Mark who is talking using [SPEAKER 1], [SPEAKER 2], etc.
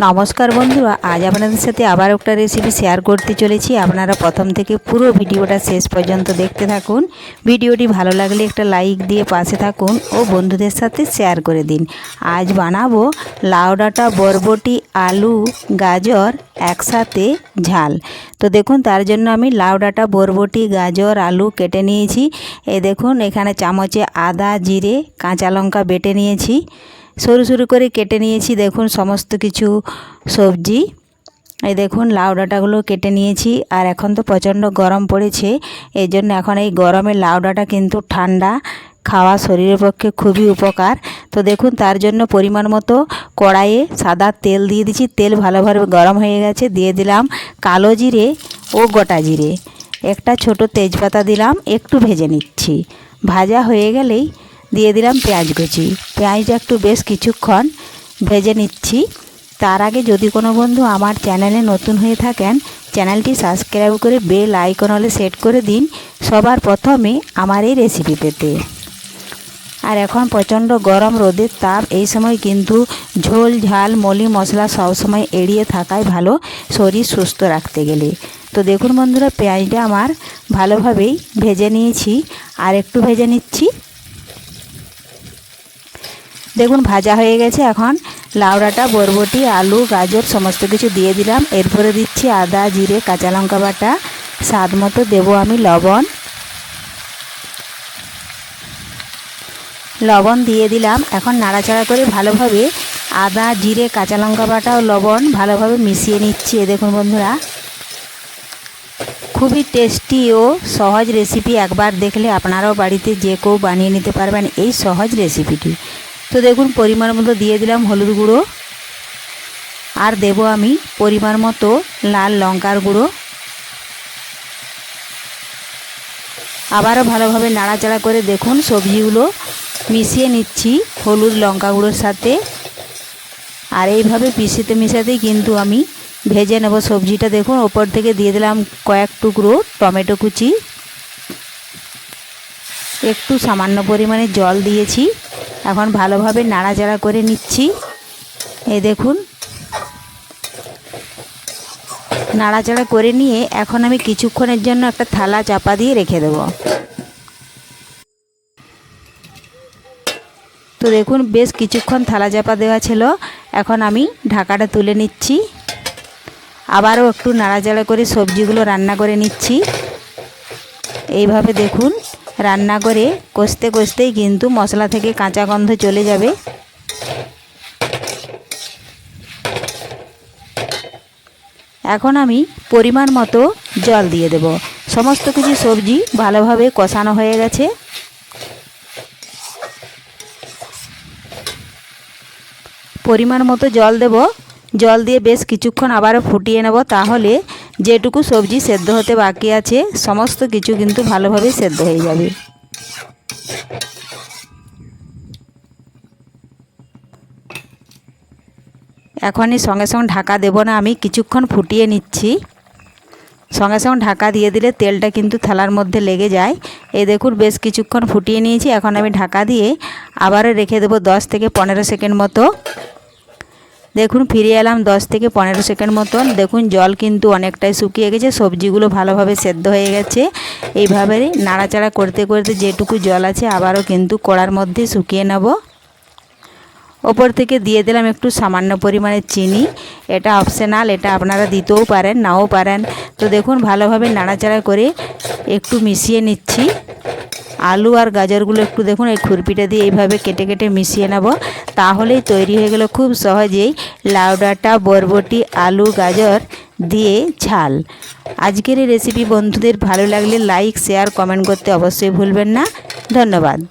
[SPEAKER 1] নমস্কার বন্ধুরা, আজ আপনাদের সাথে আবার একটা রেসিপি শেয়ার করতে চলেছি। আপনারা প্রথম থেকে পুরো ভিডিওটা শেষ পর্যন্ত দেখতে থাকুন। ভিডিওটি ভালো লাগলে একটা লাইক দিয়ে পাশে থাকুন ও বন্ধুদের সাথে শেয়ার করে দিন। আজ বানাবো লাউ ডাঁটা, বরবটি, আলু, গাজর একসাথে ঝাল। তো দেখুন, তার জন্য আমি লাউ ডাঁটা, বরবটি, গাজর, আলু কেটে নিয়েছি। দেখুন, এখানে চামচে আদা, জিরে, কাঁচা লঙ্কা বেটে নিয়েছি, সরু সরু করে কেটে নিয়েছি। দেখুন সমস্ত কিছু সবজি, এই দেখুন লাউ ডাঁটাগুলো কেটে নিয়েছি। আর এখন তো প্রচণ্ড গরম পড়েছে, এই জন্য এখন এই গরমে লাউ ডাঁটা কিন্তু ঠান্ডা খাওয়া শরীরের পক্ষে খুবই উপকার। তো দেখুন, তার জন্য পরিমাণ মতো কড়াইয়ে সাদা তেল দিয়ে দিচ্ছি। তেল ভালোভাবে গরম হয়ে গেছে, দিয়ে দিলাম কালো জিরে ও গোটা জিরে, একটা ছোট তেজপাতা দিলাম, একটু ভেজে নিচ্ছি। ভাজা হয়ে গেলেই দিয়ে দিলাম পেঁয়াজ কুচি। পেঁয়াজটা একটু বেশ কিছুক্ষণ ভেজে নিচ্ছি। তার আগে যদি কোনো বন্ধু আমার চ্যানেলে নতুন হয়ে থাকেন, চ্যানেলটি সাবস্ক্রাইব করে বেল আইকন হলে সেট করে দিন সবার প্রথমে আমার এই রেসিপি পেতে। আর এখন প্রচণ্ড গরম, রোদের তাপ, এই সময় কিন্তু ঝোল, ঝাল, মলি মশলা সবসময় এড়িয়ে থাকাই ভালো শরীর সুস্থ রাখতে গেলে। তো দেখুন বন্ধুরা, পেঁয়াজটা আমার ভালোভাবেই ভেজে নিয়েছি, আর একটু ভেজে নিচ্ছি। দেখুন ভাজা হয়ে গেছে। এখন লাউ ডাঁটা, বরবটি, আলু, গাজর সমস্ত কিছু দিয়ে দিলাম। এরপরে দিচ্ছি আদা, জিরে, কাঁচা লঙ্কা বাটা, স্বাদ মতো দেবো আমি লবণ দিয়ে দিলাম। এখন নাড়াচাড়া করে ভালোভাবে আদা, জিরে, কাঁচা লঙ্কা বাটা ও লবণ ভালোভাবে মিশিয়ে নিচ্ছি। দেখুন বন্ধুরা, খুবই টেস্টি ও সহজ রেসিপি। একবার দেখলে আপনারাও বাড়িতে যে কেউ বানিয়ে নিতে পারবেন এই সহজ রেসিপিটি। তো দেখুন, পরিমাণ মতো দিয়ে দিলাম হলুদ গুঁড়ো, আর দেব আমি পরিমাণ মতো লাল লঙ্কার গুঁড়ো। আবারও ভালোভাবে নাড়াচাড়া করে দেখুন সবজিগুলো মিশিয়ে নিচ্ছি হলুদ লঙ্কা গুঁড়োর সাথে। আর এইভাবে মিশাতেই কিন্তু আমি ভেজে নেব সবজিটা। দেখুন, ওপর থেকে দিয়ে দিলাম কয়েক টুকরো টমেটো কুচি, একটু সামান্য পরিমাণে জল দিয়েছি। এখন ভালোভাবে নাড়াচাড়া করে নিচ্ছি। এই দেখুন, নাড়াচাড়া করে নিয়ে এখন আমি কিছুক্ষণের জন্য একটা থালা চাপা দিয়ে রেখে দেব। তো দেখুন, বেশ কিছুক্ষণ থালা চাপা দেওয়া ছিল। এখন আমি ঢাকাটা তুলে নিচ্ছি। আবারও একটু নাড়াচাড়া করে সবজিগুলো রান্না করে নিচ্ছি। এইভাবে দেখুন রান্না করে কষতে কষতেই কিন্তু মশলা থেকে কাঁচা গন্ধ চলে যাবে। এখন আমি পরিমাণ মতো জল দিয়ে দেব। সমস্ত কিছু সবজি ভালোভাবে কষানো হয়ে গেছে। পরিমাণ মতো জল দেব। জল দিয়ে বেশ কিছুক্ষণ আবারও ফুটিয়ে নেব। তাহলে যেটুকু সবজি সেদ্ধ হতে বাকি আছে সমস্ত কিছু কিন্তু ভালোভাবে সেদ্ধ হয়ে যাবে। এখনই সঙ্গে সঙ্গে ঢাকা দেব না, আমি কিছুক্ষণ ফুটিয়ে নিচ্ছি। সঙ্গে সঙ্গে ঢাকা দিয়ে দিলে তেলটা কিন্তু থালার মধ্যে লেগে যায়। এই দেখুন, বেশ কিছুক্ষণ ফুটিয়ে নিয়েছি। এখন আমি ঢাকা দিয়ে আবারও রেখে দেবো 10 থেকে 15 সেকেন্ড মতো। দেখুন ফিরে এলাম 10 থেকে 15 সেকেন্ড মতন। দেখুন জল কিন্তু অনেকটাই শুকিয়ে গেছে, সবজিগুলো ভালোভাবে সেদ্ধ হয়ে গেছে। এইভাবে নাড়াচাড়া করতে করতে যেটুকু জল আছে আবারও কিন্তু কড়ার মধ্যে শুকিয়ে নেব। ওপর থেকে দিয়ে দিলাম একটু সামান্য পরিমাণে চিনি। এটা অপশনাল, এটা আপনারা দিতেও পারেন নাও পারেন। তো দেখুন ভালোভাবে নাড়াচাড়া করে একটু মিশিয়ে নিচ্ছি। আলু আর গাজরগুলো একটু দেখুন এই খুরপিটা দিয়ে এইভাবে কেটে কেটে মিশিয়ে নেব। তাহলেই তৈরি হয়ে গেল খুব সহজেই লাউ ডাঁটা, বরবটি, আলু, গাজর দিয়ে ঝাল। আজকের এই রেসিপি বন্ধুদের ভালো লাগলে লাইক, শেয়ার, কমেন্ট করতে অবশ্যই ভুলবেন না। ধন্যবাদ।